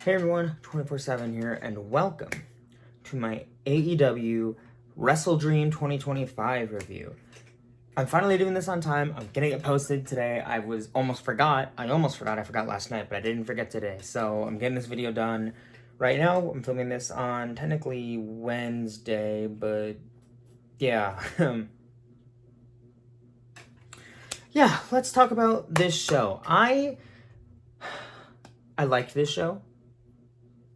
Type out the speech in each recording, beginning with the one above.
Hey everyone, 24/7 here, and welcome to my AEW WrestleDream 2025 review. I'm finally doing this on time. I'm getting it posted today. I almost forgot. I forgot last night, but I didn't forget today. So I'm getting this video done right now. I'm filming this on technically Wednesday, but yeah. Yeah, let's talk about this show. I liked this show.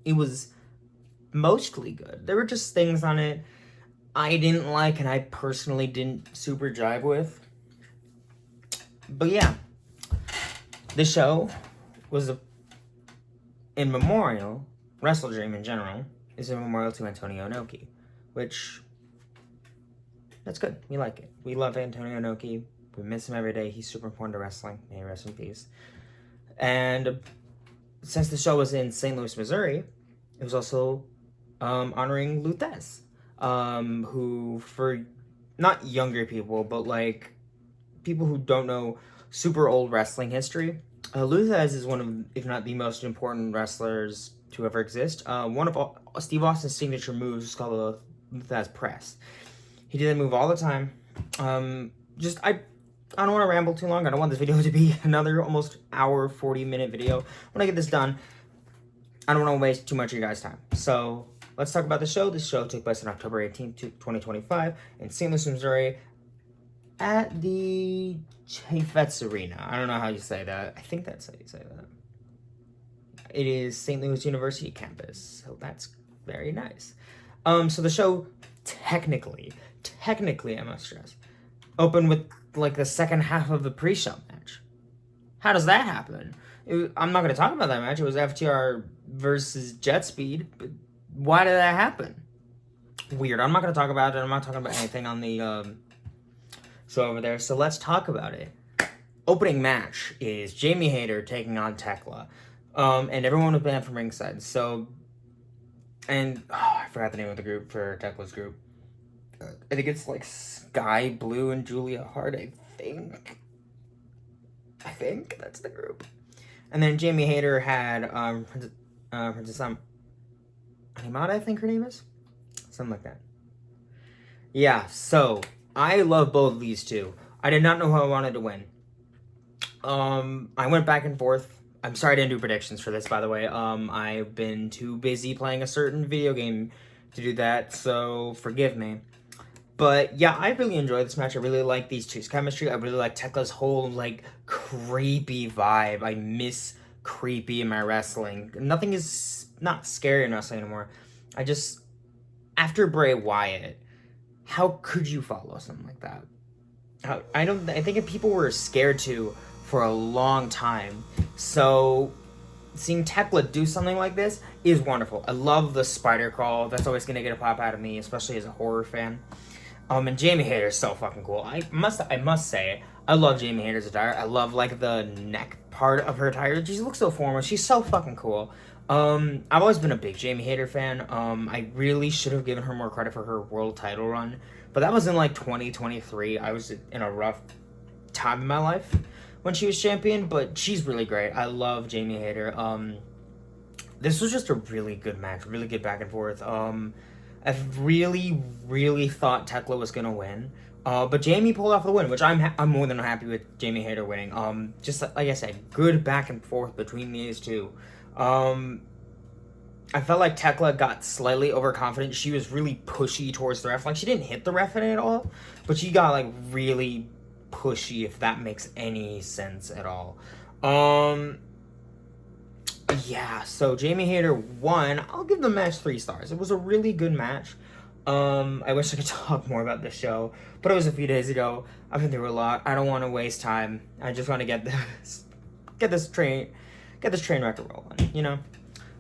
It was mostly good. There were just things on it I didn't like and I personally didn't super jive with. But yeah, the show was in memorial, WrestleDream in general, is a memorial to Antonio Inoki, which, that's good. We like it. We love Antonio Inoki. We miss him every day. He's super important to wrestling. May he rest in peace. And since the show was in St. Louis, Missouri, it was also honoring Luthez, who, for not younger people, but like people who don't know super old wrestling history, Luthez is one of, if not the most important wrestlers to ever exist. One of Steve Austin's signature moves is called the Luthez Press. He did that move all the time. I don't want to ramble too long. I don't want this video to be another almost hour, 40-minute video. When I get this done, I don't want to waste too much of your guys' time. So let's talk about the show. This show took place on October 18th, 2025 in St. Louis, Missouri at the Chaifetz Arena. I don't know how you say that. I think that's how you say that. It is St. Louis University campus, so that's very nice. So the show technically, I must stress, opened with like the second half of the pre-show match. How does that happen? I'm not going to talk about that match. It was FTR versus Jet Speed, but why did that happen? Weird. I'm not going to talk about it. I'm not talking about anything on the show over there, so let's talk about it. Opening match is Jamie Hayter taking on Tekla, and everyone was banned from ringside. So, and I forgot the name of the group for Tekla's group. I think it's like Sky Blue and Julia Hart, I think that's the group. And then Jamie Hayter had Princess Animata, I think her name is? Something like that. Yeah, so I love both of these two. I did not know who I wanted to win. I went back and forth. I'm sorry I didn't do predictions for this, by the way. I've been too busy playing a certain video game to do that, so forgive me. But yeah, I really enjoyed this match. I really like these two's chemistry. I really like Tekla's whole like creepy vibe. I miss creepy in my wrestling. Nothing is not scary in wrestling anymore. After Bray Wyatt, how could you follow something like that? I think if people were scared to for a long time. So seeing Tekla do something like this is wonderful. I love the spider crawl. That's always gonna get a pop out of me, especially as a horror fan. And Jamie Hayter is so fucking cool. I must say, I love Jamie Hayter's attire. I love like the neck part of her attire. She looks so formal. She's so fucking cool. I've always been a big Jamie Hayter fan. I really should have given her more credit for her world title run, but that was in like 2023. I was in a rough time in my life when she was champion, but she's really great. I love Jamie Hayter. This was just a really good match, really good back and forth. I really thought Tekla was gonna win, but Jamie pulled off the win, which I'm more than happy with Jamie Hayter winning. Just like I said, good back and forth between these two. I felt like Tekla got slightly overconfident. She was really pushy towards the ref. Like, she didn't hit the ref at all, but she got like really pushy, if that makes any sense at all. Yeah, so Jamie Hayter won. I'll give the match 3 stars. It was a really good match. I wish I could talk more about the show, but it was a few days ago. I've been through a lot. I don't want to waste time. I just want to get this train wreck rolling, you know?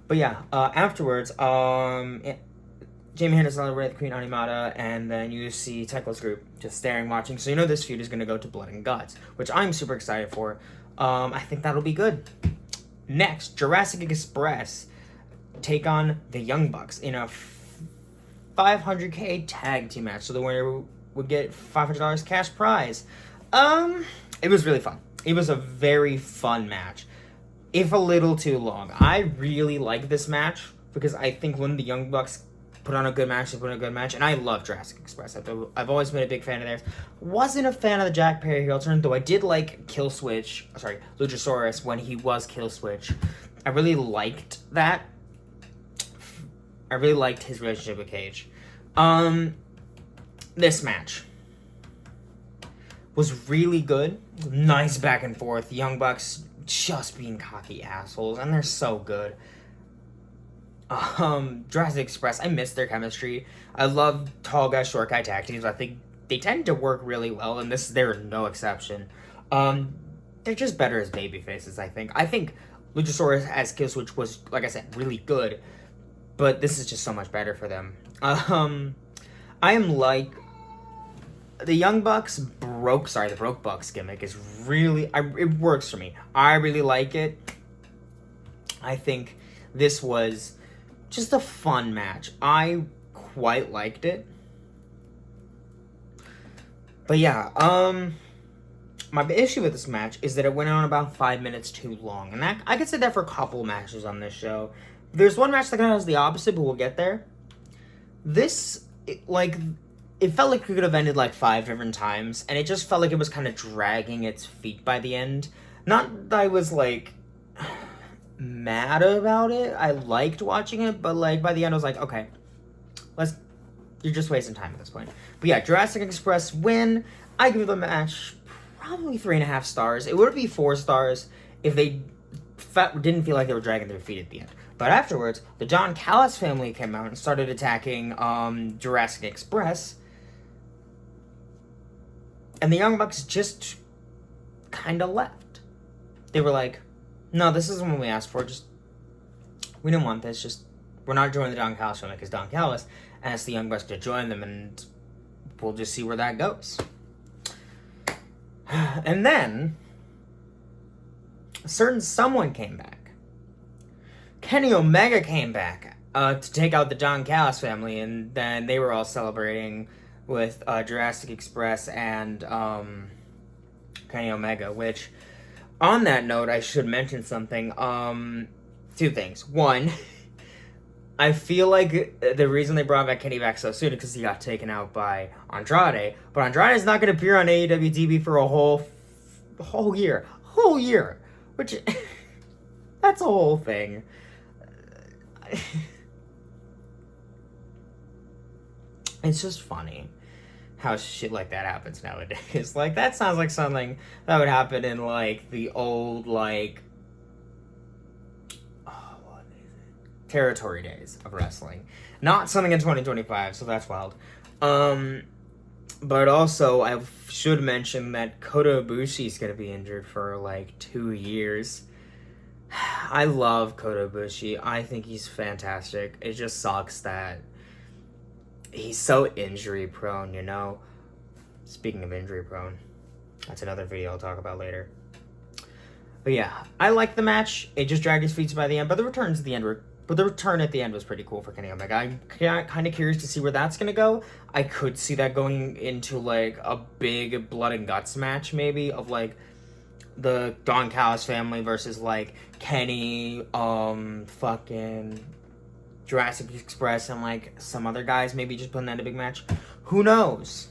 But yeah, afterwards, Jamie Hayter celebrated the Queen Animata, and then you see Tekla's group just staring, watching. So you know this feud is going to go to Blood and Guts, which I'm super excited for. I think that'll be good. Next, Jurassic Express take on the Young Bucks in a $500K tag team match. So the winner would get $500 cash prize. It was really fun. It was a very fun match. if a little too long. I really like this match because I think when the Young Bucks put on a good match, they put on a good match, and I love Jurassic Express. I've always been a big fan of theirs. Wasn't a fan of the Jack Perry heel turn, though I did like Luchasaurus when he was Killswitch. I really liked that. I really liked his relationship with Cage. This match was really good. Nice back and forth. Young Bucks just being cocky assholes, and they're so good. Jurassic Express, I miss their chemistry. I love tall guy, short guy tag teams. I think they tend to work really well, and they're no exception. They're just better as baby faces, I think. I think Luchasaurus as Killswitch was, like I said, really good, but this is just so much better for them. I am like, the Young Bucks the Broke Bucks gimmick is really, it works for me. I really like it. I think this was just a fun match. I quite liked it. But yeah, my issue with this match is that it went on about 5 minutes too long. And I could say that for a couple matches on this show. There's one match that kind of has the opposite, but we'll get there. This, it felt like it could have ended like 5 different times, and it just felt like it was kind of dragging its feet by the end. Not that I was like mad about it. I liked watching it, but like by the end I was like, okay, you're just wasting time at this point. But yeah, Jurassic Express win. I give the match probably 3.5 stars. It would be 4 stars if they didn't feel like they were dragging their feet at the end. But afterwards, the Don Callis family came out and started attacking Jurassic Express. And the Young Bucks just kind of left. They were like, no, this isn't what we asked for. We didn't want this. We're not joining the Don Callis family because Don Callis asked the Young Bucks to join them, and we'll just see where that goes. And then, a certain someone came back. Kenny Omega came back to take out the Don Callis family, and then they were all celebrating with Jurassic Express and Kenny Omega, which, on that note, I should mention something. 2 things. One, I feel like the reason they brought back Kenny back so soon is because he got taken out by Andrade, but Andrade is not going to appear on AEW TV for a whole year, which, that's a whole thing. It's just funny how shit like that happens nowadays. Like, that sounds like something that would happen in, like, the old, like, what is it? Territory days of wrestling. Not something in 2025, so that's wild. But also, I should mention that Kota Ibushi's gonna be injured for, like, 2 years. I love Kota Ibushi. I think he's fantastic. It just sucks that he's so injury prone, you know? Speaking of injury prone, that's another video I'll talk about later. But yeah, I like the match. It just dragged his feet by the end, but the return at the end was pretty cool for Kenny Omega. I'm kind of curious to see where that's gonna go. I could see that going into like a big blood and guts match, maybe, of like the Don Callis family versus like Kenny, fucking Jurassic Express, and like some other guys, maybe just putting that in a big match. Who knows?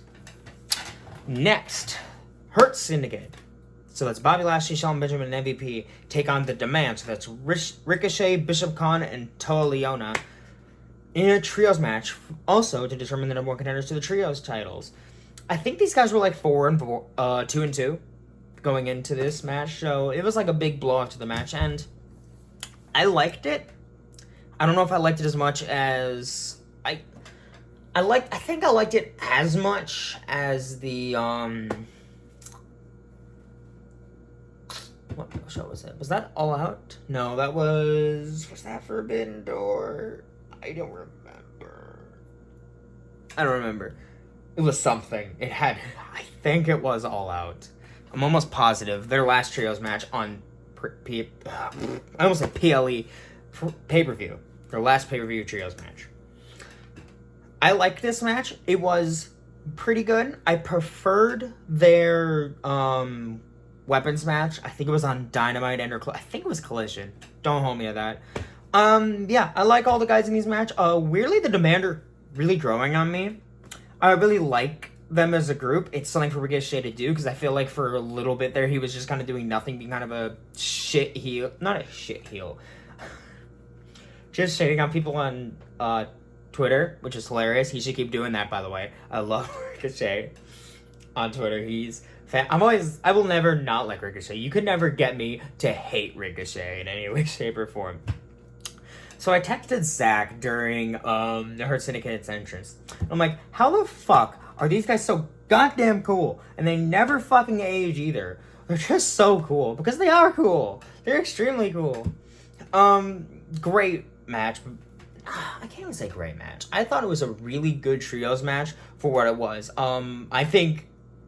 Next, Hurt Syndicate. So that's Bobby Lashley, Shelton Benjamin, and MVP take on The Demand. So that's Ricochet, Bishop Khan, and Toa Leona in a trios match, also to determine the number 1 contenders to the trios titles. I think these guys were like 2-2 going into this match, so it was like a big blow off to the match, and I liked it. I don't know if I liked it as much as I think I liked it as much as the what show was it? Was that All Out? No, that was that Forbidden Door? I don't remember. It was something. I think it was All Out. I'm almost positive. Their last trios match on I almost said PLE pay-per-view. Their last pay-per-view trios match. I liked this match. It was pretty good. I preferred their weapons match. I think it was on Dynamite I think it was Collision. Don't hold me to that. Yeah, I like all the guys in these match. Weirdly, the Demand are really growing on me. I really like them as a group. It's something for Ricochet to do, because I feel like for a little bit there, he was just kind of doing nothing, being kind of a shit heel. Not a shit heel. Just shitting on people on Twitter, which is hilarious. He should keep doing that, by the way. I love Ricochet on Twitter. He's I will never not like Ricochet. You could never get me to hate Ricochet in any way, shape, or form. So I texted Zach during the Hurt Syndicate's entrance. I'm like, how the fuck are these guys so goddamn cool? And they never fucking age either. They're just so cool, because they are cool. They're extremely cool. Great match. I can't even say great match. I thought it was a really good trios match for what it was. I think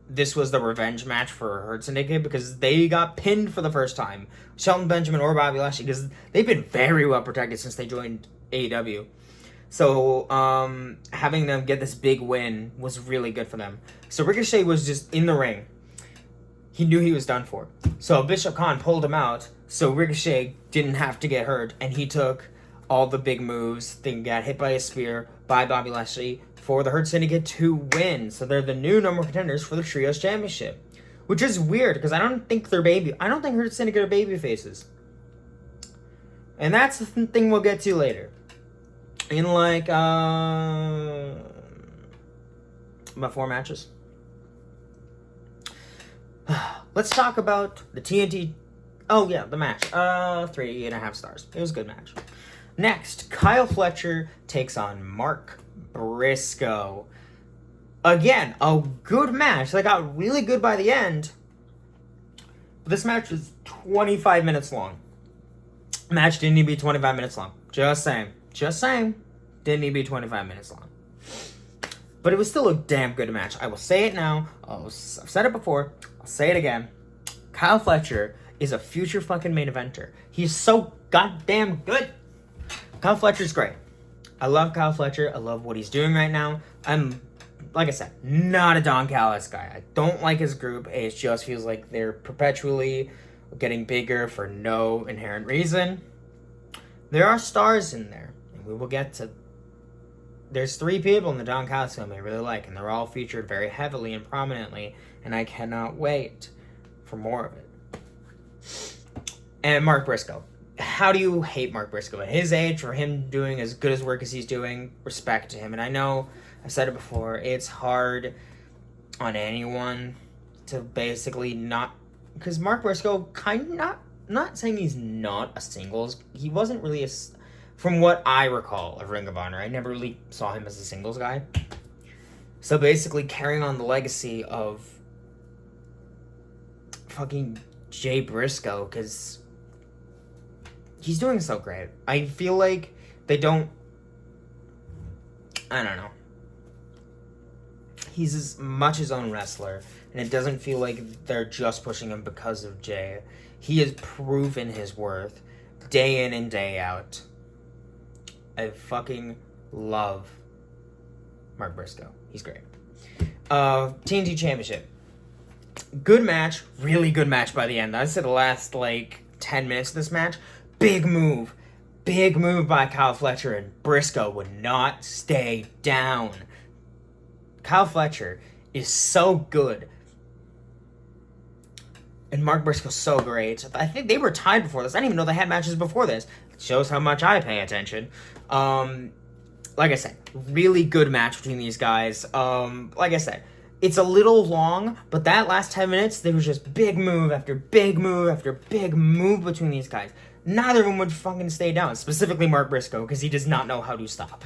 this was the revenge match for Hurt Syndicate, because they got pinned for the first time. Shelton Benjamin or Bobby Lashley, because they've been very well protected since they joined AEW. So, having them get this big win was really good for them. So Ricochet was just in the ring. He knew he was done for. So Bishop Khan pulled him out, so Ricochet didn't have to get hurt, and he took all the big moves. They got hit by a spear by Bobby Lashley for the Hurt Syndicate to win. So they're the new number one contenders for the Trios Championship. Which is weird, because I don't think Hurt Syndicate are baby faces. And that's the thing we'll get to later. In like, about 4 matches. Let's talk about the TNT. Oh yeah, the match. 3.5 stars. It was a good match. Next, Kyle Fletcher takes on Mark Briscoe. Again, a good match. They got really good by the end. This match was 25 minutes long. Match didn't need to be 25 minutes long. Just saying. Didn't need to be 25 minutes long. But it was still a damn good match. I will say it now. I've said it before. I'll say it again. Kyle Fletcher is a future fucking main eventer. He's so goddamn good. Kyle Fletcher's great. I love Kyle Fletcher. I love what he's doing right now. I'm, like I said, not a Don Callis guy. I don't like his group. It just feels like they're perpetually getting bigger for no inherent reason. There are stars in there, and we will get to. There's 3 people in the Don Callis film I really like, and they're all featured very heavily and prominently, and I cannot wait for more of it. And Mark Briscoe. How do you hate Mark Briscoe at his age, for him doing as good as work as he's doing? Respect to him. And I know I've said it before, it's hard on anyone to basically not, because Mark Briscoe kind of not saying he's not a singles. He wasn't really from what I recall of Ring of Honor, I never really saw him as a singles guy. So basically carrying on the legacy of fucking Jay Briscoe, because he's doing so great. I feel like they don't, I don't know. He's as much his own wrestler, and it doesn't feel like they're just pushing him because of Jay. He has proven his worth day in and day out. I fucking love Mark Briscoe. He's great. TNT Championship. Good match. Really good match by the end. I'd say the last, 10 minutes of this match. Big move. Big move by Kyle Fletcher, and Briscoe would not stay down. Kyle Fletcher is so good. And Mark Briscoe's so great. I think they were tied before this. I didn't even know they had matches before this. It shows how much I pay attention. Like I said, really good match between these guys. Like I said, it's a little long, but that last 10 minutes, there was just big move after big move after big move between these guys. Neither of them would fucking stay down, specifically Mark Briscoe, because he does not know how to stop.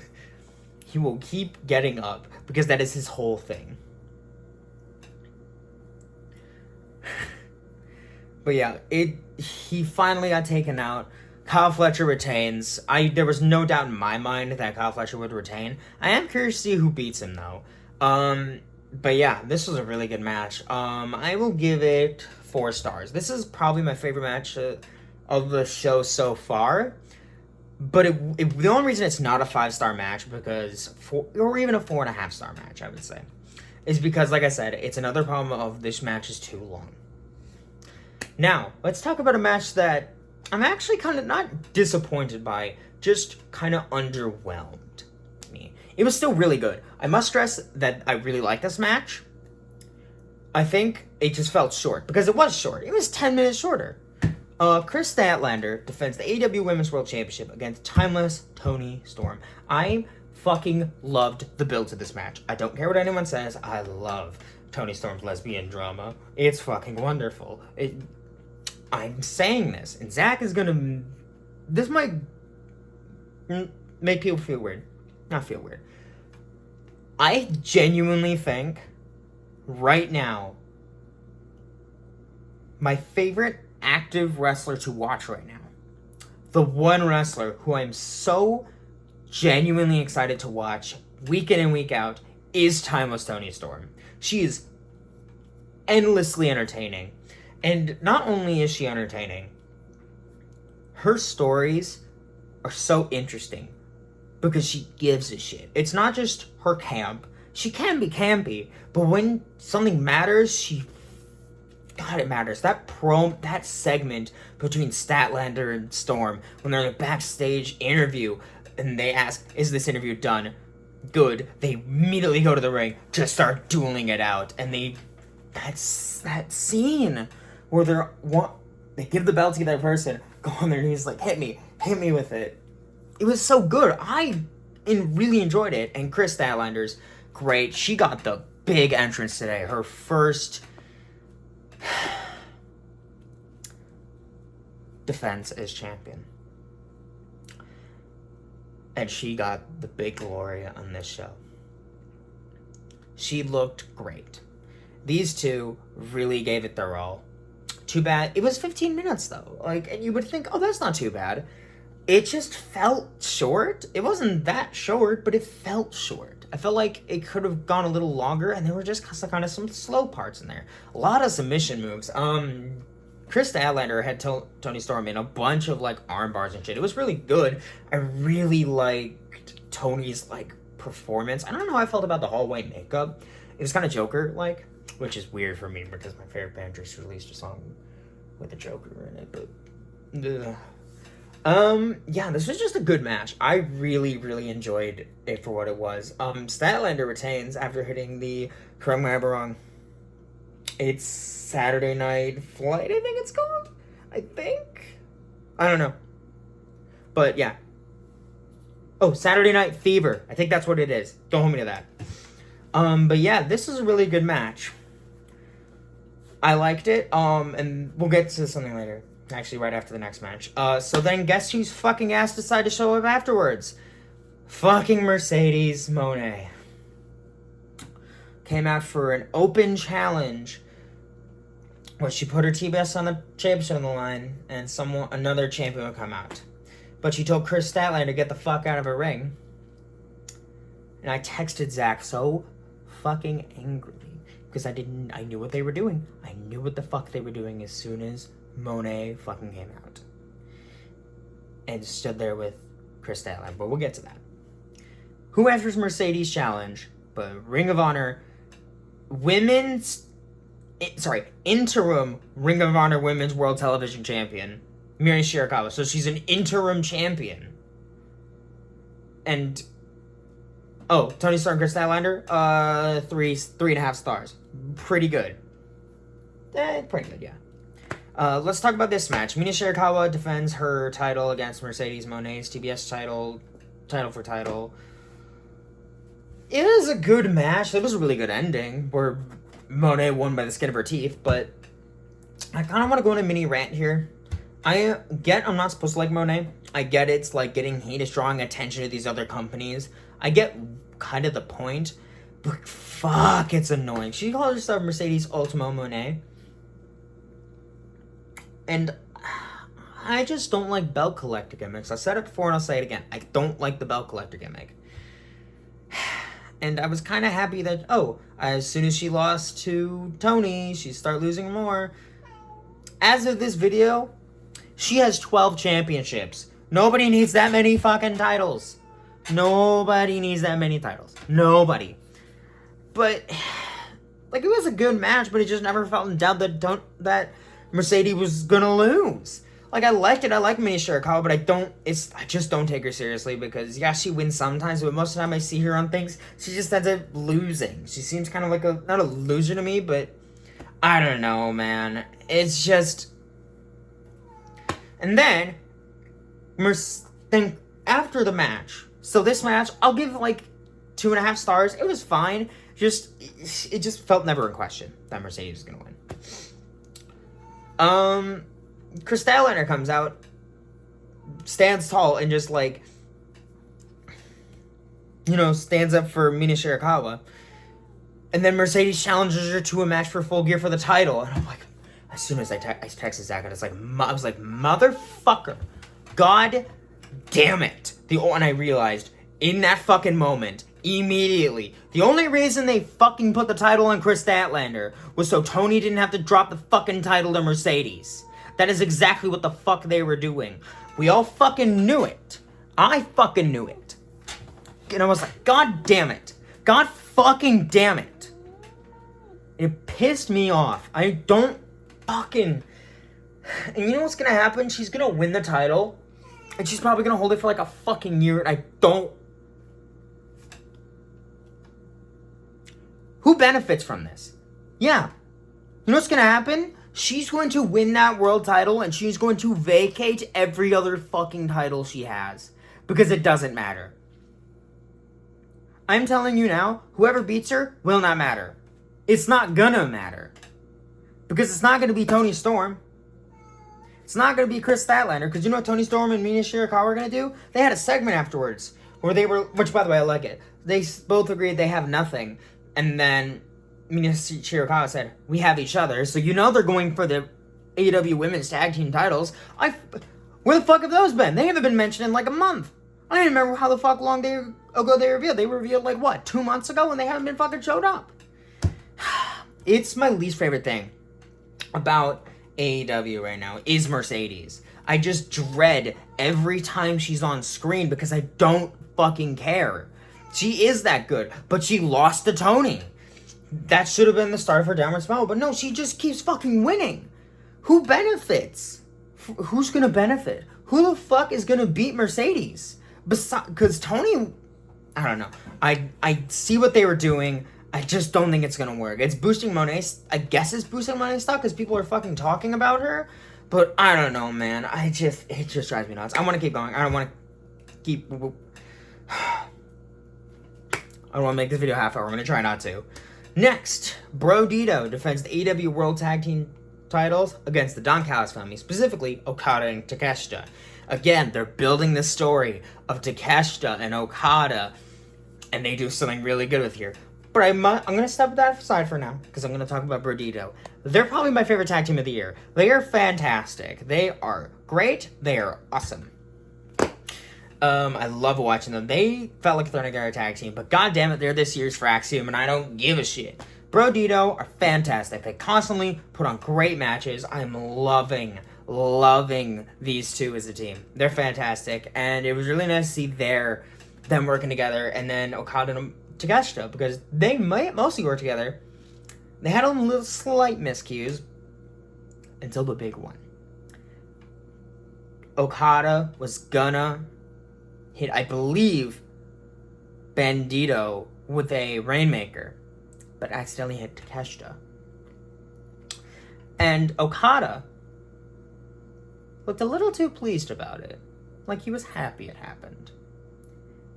He will keep getting up, because that is his whole thing. But yeah, he finally got taken out. Kyle Fletcher retains. There was no doubt in my mind that Kyle Fletcher would retain. I am curious to see who beats him, though. But yeah, this was a really good match. I will give it 4 stars. This is probably my favorite match of the show so far. But the only reason it's not a 5-star match, or even a 4.5-star match, I would say, is because, like I said, it's another problem of this match is too long. Now, let's talk about a match that I'm actually kind of not disappointed by, just kind of underwhelmed me. It was still really good. I must stress that I really like this match. I think it just felt short, because it was short. It was 10 minutes shorter. Chris Statlander defends the AEW Women's World Championship against Timeless Toni Storm. I fucking loved the build to this match. I don't care what anyone says. I love Toni Storm's lesbian drama. It's fucking wonderful. I'm saying this, and Zach is gonna... This might make people feel weird. Not feel weird. I genuinely think, right now, my favorite active wrestler to watch right now, the one wrestler who I'm so genuinely excited to watch week in and week out, is Timeless Toni Storm. She is endlessly entertaining. And not only is she entertaining, her stories are so interesting because she gives a shit. It's not just her camp. She can be campy, but when something matters, God, it matters. That segment between Statlander and Storm, when they're in a backstage interview, and they ask, is this interview done? Good. They immediately go to the ring to start dueling it out, and that scene where they give the belt to that person, go on their knees like, hit me with it. It was so good. I really enjoyed it, and Chris Statlander's great. She got the big entrance today. Her first defense as champion. And she got the big glory on this show. She looked great. These two really gave it their all. Too bad. It was 15 minutes, though. And you would think, oh, that's not too bad. It just felt short. It wasn't that short, but it felt short. I felt like it could have gone a little longer, and there were just kind of some slow parts in there. A lot of submission moves. Chris Statlander had Toni Storm in a bunch of arm bars and shit. It was really good. I really liked Toni's performance. I don't know how I felt about the hallway makeup. It was kind of Joker-like, which is weird for me because my favorite band just released a song with a Joker in it, but yeah, this was just a good match. I really, really enjoyed it for what it was. Statlander retains after hitting the, correct me if I'm wrong, it's Saturday Night Flight, I think it's called? I don't know. But yeah. Oh, Saturday Night Fever. I think that's what it is. Don't hold me to that. But yeah, this is a really good match. I liked it, and we'll get to something later. Actually, right after the next match. So then guess whose fucking ass decided to show up afterwards? Fucking Mercedes Moné. Came out for an open challenge. Well, she put her TBS on the championship on the line, and another champion would come out. But she told Chris Statlander to get the fuck out of her ring. And I texted Zach so fucking angrily. Because I knew what they were doing. I knew what the fuck they were doing as soon as Moné fucking came out. And stood there with Chris Statlander. But we'll get to that. Who enters Mercedes challenge? But Ring of Honor interim Ring of Honor Women's World Television Champion, Mirai Shirakawa. So she's an interim champion. And Toni Storm, Chris Statlander, 3.5 stars. Pretty good. Pretty good, yeah. Let's talk about this match. Mirai Shirakawa defends her title against Mercedes Moné's TBS title for title. It was a good match. It was a really good ending where Moné won by the skin of her teeth, but I kind of want to go on a mini rant here. I get I'm not supposed to like Moné. I get it's getting hate is drawing attention to these other companies. I get kind of the point, but fuck, it's annoying. She calls herself Mercedes Ultimo Moné. And I just don't like belt collector gimmicks. I said it before and I'll say it again. I don't like the belt collector gimmick. And I was kind of happy that, as soon as she lost to Toni, she'd start losing more. As of this video, she has 12 championships. Nobody needs that many fucking titles. Nobody needs that many titles. Nobody. But, it was a good match, but it just never felt in doubt that Mercedes was gonna lose. Like, I like Mini Shirakawa, but I just don't take her seriously because, yeah, she wins sometimes, but most of the time I see her on things, she just ends up losing. She seems kind of like not a loser to me, but I don't know, man. It's just... And then after the match, so this match, I'll give, like, 2.5 stars. It was fine. It just felt never in question that Mercedes was gonna win. Chris Statlander comes out, stands tall, and just, like, stands up for Mina Shirakawa. And then Mercedes challenges her to a match for Full Gear for the title. And I'm like, as soon as I texted Zach, I was like, motherfucker. God damn it. And I realized, in that fucking moment, immediately, the only reason they fucking put the title on Chris Statlander was so Tony didn't have to drop the fucking title to Mercedes. That is exactly what the fuck they were doing. We all fucking knew it. I fucking knew it. And I was like, God damn it. God fucking damn it. It pissed me off. I don't fucking... And you know what's gonna happen? She's gonna win the title. And she's probably gonna hold it for like a fucking year. And I don't... Who benefits from this? Yeah. You know what's gonna happen? She's going to win that world title, and she's going to vacate every other fucking title she has. Because it doesn't matter. I'm telling you now, whoever beats her will not matter. It's not gonna matter. Because it's not gonna be Toni Storm. It's not gonna be Chris Statlander, because you know what Toni Storm and Mina Shirakawa are gonna do? They had a segment afterwards, where they were, which by the way, I like it. They both agreed they have nothing. And then Mina Shirakawa said, we have each other. So you know they're going for the AEW Women's Tag Team titles. Where the fuck have those been? They haven't been mentioned in like a month. I don't even remember how the fuck long ago they revealed. They revealed like what, 2 months ago, and they haven't been fucking showed up. It's my least favorite thing about AEW right now is Mercedes. I just dread every time she's on screen because I don't fucking care. She is that good, but she lost to Tony. That should have been the start of her downward spiral, but no, she just keeps fucking winning. Who benefits? Who's gonna benefit? Who the fuck is gonna beat Mercedes? Because Tony, I don't know. I see what they were doing. I just don't think it's gonna work. It's boosting Monet's, I guess it's boosting Monet's stock because people are fucking talking about her. But I don't know, man. It just drives me nuts. I want to keep going. I don't want to keep... I don't want to make this video half hour. I'm going to try not to. Next, Bro Dito defends the AEW World Tag Team titles against the Don Callis family, specifically Okada and Takeshita. Again, they're building the story of Takeshita and Okada, and they do something really good with here. But I'm going to step that aside for now, because I'm going to talk about Bro Dito. They're probably my favorite tag team of the year. They are fantastic. They are great. They are awesome. I love watching them. They felt like they're a tag team, but goddamn it, they're this year's Fraxium, and I don't give a shit. Bro Dito are fantastic. They constantly put on great matches. I'm loving these two as a team. They're fantastic, and it was really nice to see them working together, and then Okada and Takeshita, because they might mostly work together. They had a little slight miscues until the big one. Okada was gonna hit, I believe, Bandito with a Rainmaker, but accidentally hit Takeshita. And Okada looked a little too pleased about it, like he was happy it happened.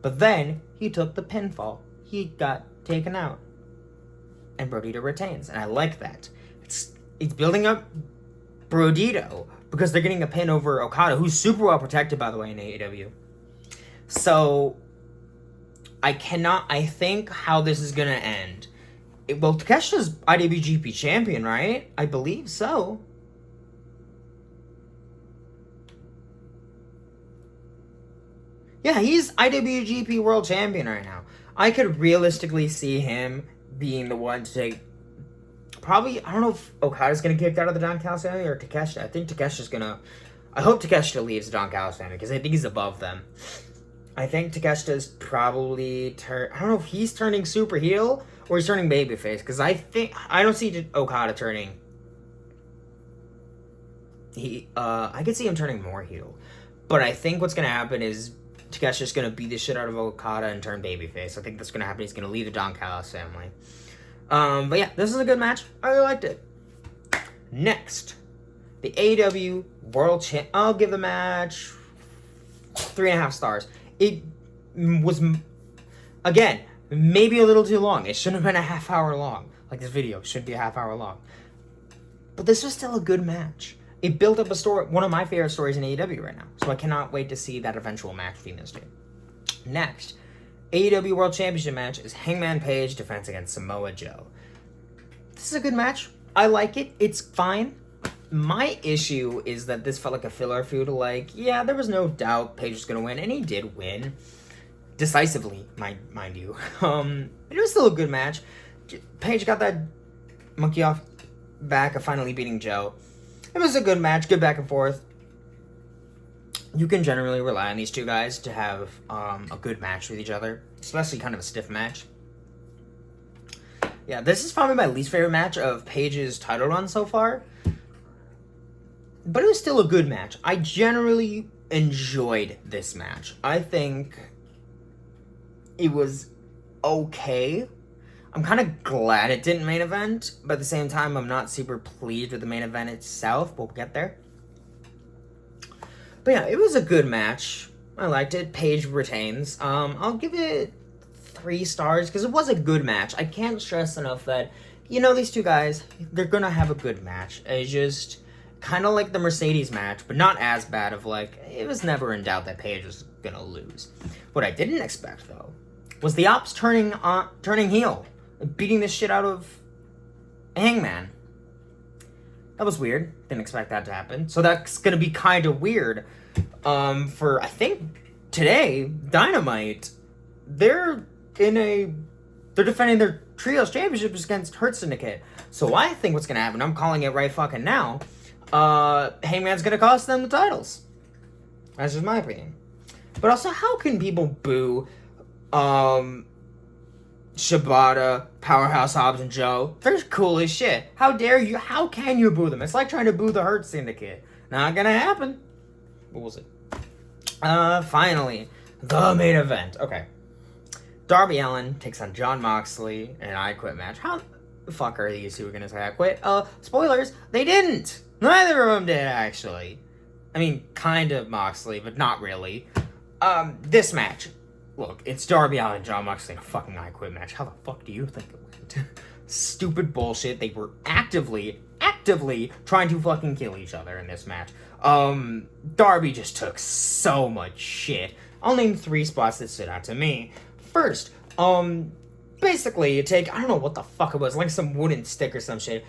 But then he took the pinfall. He got taken out. And Bro Dito retains. And I like that. It's building up Bro Dito because they're getting a pin over Okada, who's super well protected, by the way, in AEW. So, I think how this is going to end. Takeshita's IWGP champion, right? I believe so. Yeah, he's IWGP World Champion right now. I could realistically see him being the one to take... Probably, I don't know if Okada's going to get kicked out of the Don Callis family or Takeshita. I think Takeshita's going to... I hope Takeshita leaves the Don Callis family because I think he's above them. I think Takeshita's probably... I don't know if he's turning super heel or he's turning babyface because I don't see Okada turning... I could see him turning more heel. But I think what's going to happen is Takeshi's going to beat the shit out of Okada and turn babyface. I think that's going to happen. He's going to leave the Don Callis family. But yeah, this is a good match. I really liked it. Next, the AEW World Champ. I'll give the match 3.5 stars. It was, again, maybe a little too long. It shouldn't have been a half hour long. Like this video should be a half hour long. But this was still a good match. It built up a story, one of my favorite stories in AEW right now. So I cannot wait to see that eventual match between those two. Next, AEW World Championship match is Hangman Page defense against Samoa Joe. This is a good match. I like it. It's fine. My issue is that this felt like a filler feud. Like, yeah, there was no doubt Page was going to win, and he did win. Decisively, mind you. It was still a good match. Page got that monkey off back of finally beating Joe. It was a good match, good back and forth. You can generally rely on these two guys to have a good match with each other, especially kind of a stiff match. Yeah, this is probably my least favorite match of Page's title run so far. But it was still a good match. I generally enjoyed this match. I think it was okay. I'm kind of glad it didn't main event, but at the same time, I'm not super pleased with the main event itself. We'll get there. But yeah, it was a good match. I liked it. Paige retains. I'll give it 3 stars because it was a good match. I can't stress enough that, you know, these two guys, they're going to have a good match. It's just kind of like the Mercedes match, but not as bad of like, it was never in doubt that Paige was going to lose. What I didn't expect, though, was the Ops turning heel. Beating the shit out of Hangman. That was weird. Didn't expect that to happen. So that's gonna be kind of weird. For I think today, Dynamite, they're defending their trios championships against Hurt Syndicate. So I think what's gonna happen, I'm calling it right fucking now. Hangman's gonna cost them the titles. That's just my opinion. But also, how can people boo Shibata, Powerhouse Hobbs, and Joe? They're cool as shit. How dare you? How can you boo them? It's like trying to boo the Hurt Syndicate. Not gonna happen. But we'll see. Finally, the main event. Okay. Darby Allin takes on Jon Moxley in an I Quit match. How the fuck are these two gonna say I quit? Spoilers, they didn't. Neither of them did, actually. I mean, kind of Moxley, but not really. This match. Look, it's Darby Allin and Jon Moxley in a fucking I Quit match. How the fuck do you think it went? Stupid bullshit. They were actively trying to fucking kill each other in this match. Darby just took so much shit. I'll name 3 spots that stood out to me. First, basically you take, I don't know what the fuck it was, like some wooden stick or some shit.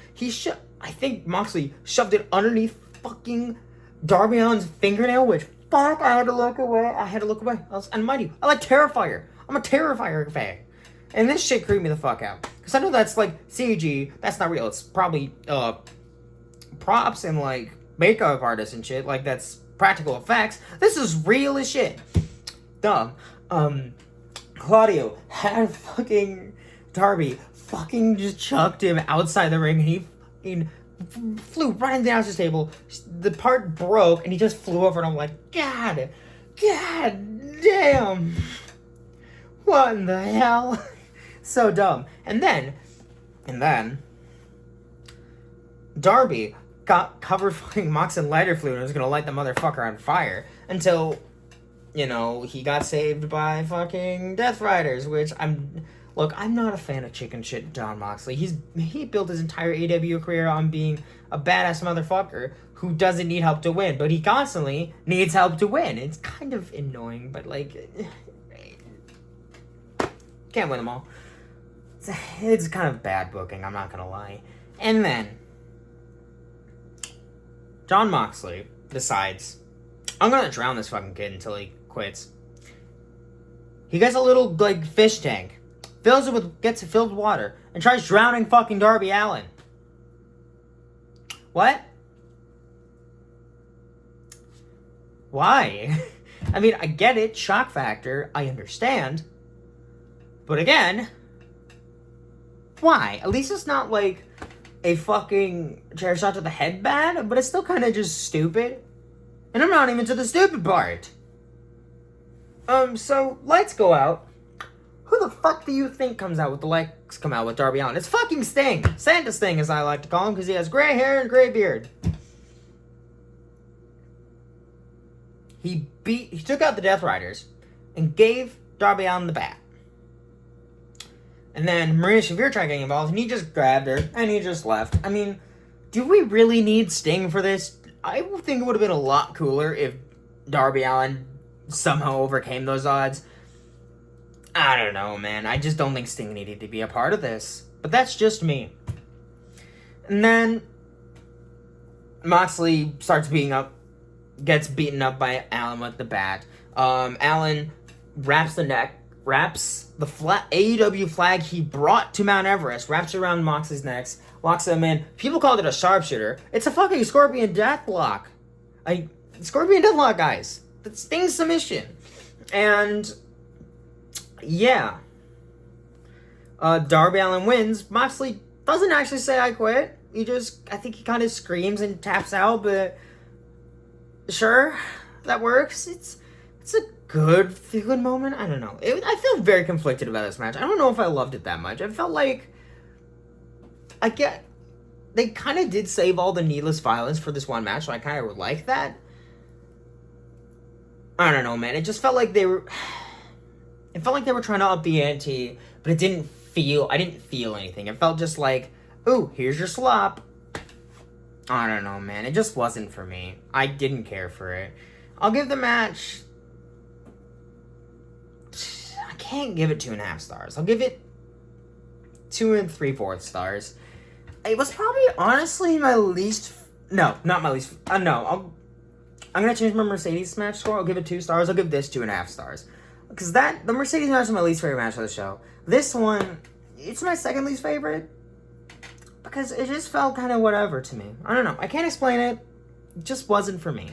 I think Moxley shoved it underneath fucking Darby Allin's fingernail, which, fuck, I had to look away. And mind you, I like Terrifier. I'm a Terrifier fan. And this shit creeped me the fuck out. Because I know that's like CG, that's not real. It's probably props and like makeup artists and shit. Like that's practical effects. This is real as shit. Dumb. Claudio had fucking Darby fucking just chucked him outside the ring, and he fucking flew right into the announcer's table. The part broke and he just flew over, and I'm like, God damn. What in the hell? So dumb. And then Darby got covered fucking Mox in lighter fluid and was gonna light the motherfucker on fire until, you know, he got saved by fucking Death Riders, which I'm not a fan of chicken shit Jon Moxley. He built his entire AEW career on being a badass motherfucker who doesn't need help to win, but he constantly needs help to win. It's kind of annoying, but like, can't win them all. It's kind of bad booking, I'm not gonna lie. And then Jon Moxley decides, I'm gonna drown this fucking kid until he quits. He gets a little, like, fish tank, gets it filled with water, and tries drowning fucking Darby Allin. What? Why? I mean, I get it, shock factor, I understand. But again, why? At least it's not like a fucking chair shot to the head bad, but it's still kind of just stupid. And I'm not even to the stupid part. So lights go out. Who the fuck do you think comes out with the lights come out with Darby Allin? It's fucking Sting. Santa Sting, as I like to call him, because he has gray hair and gray beard. He took out the Death Riders and gave Darby Allin the bat. And then Maria Shavir tried getting involved, and he just grabbed her, and he just left. I mean, do we really need Sting for this? I think it would have been a lot cooler if Darby Allin somehow overcame those odds. I don't know, man. I just don't think Sting needed to be a part of this. But that's just me. And then Moxley gets beaten up by Allin with the bat. Allin wraps the AEW flag he brought to Mount Everest, wraps it around Moxley's neck, locks him in. People called it a sharpshooter. It's a fucking Scorpion Deathlock. Scorpion Deathlock, guys. That's Sting's submission. And yeah. Darby Allin wins. Moxley doesn't actually say I quit. I think he kind of screams and taps out, but sure, that works. It's a good moment. I don't know. I feel very conflicted about this match. I don't know if I loved it that much. I felt like they kind of did save all the needless violence for this one match, so I kind of would like that. I don't know, man. It just felt like they were trying to up the ante, but I didn't feel anything. It felt just like, ooh, here's your slop. I don't know, man. It just wasn't for me. I didn't care for it. I'll give the match... I can't give it 2.5 stars. I'll give it 2 3/4 stars. It was probably, honestly, my least... No, not my least... no, I'm going to change my Mercedes match score. I'll give it 2 stars. I'll give this 2.5 stars. Because the Mercedes match is my least favorite match of the show. This one, it's my second least favorite. Because it just felt kind of whatever to me. I don't know. I can't explain it. It just wasn't for me.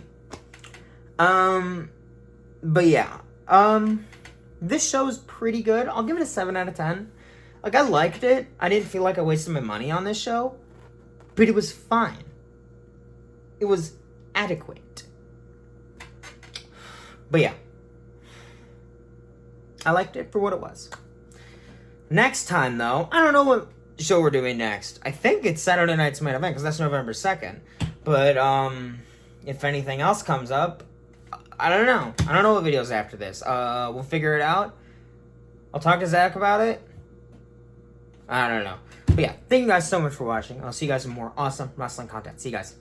But yeah. This show is pretty good. I'll give it a 7 out of 10. Like, I liked it. I didn't feel like I wasted my money on this show. But it was fine. It was adequate. But yeah. I liked it for what it was. Next time, though, I don't know what show we're doing next. I think it's Saturday Night's Main Event, because that's November 2nd. But, if anything else comes up, I don't know. I don't know what videos after this. We'll figure it out. I'll talk to Zach about it. I don't know. But yeah, thank you guys so much for watching. I'll see you guys in more awesome wrestling content. See you guys.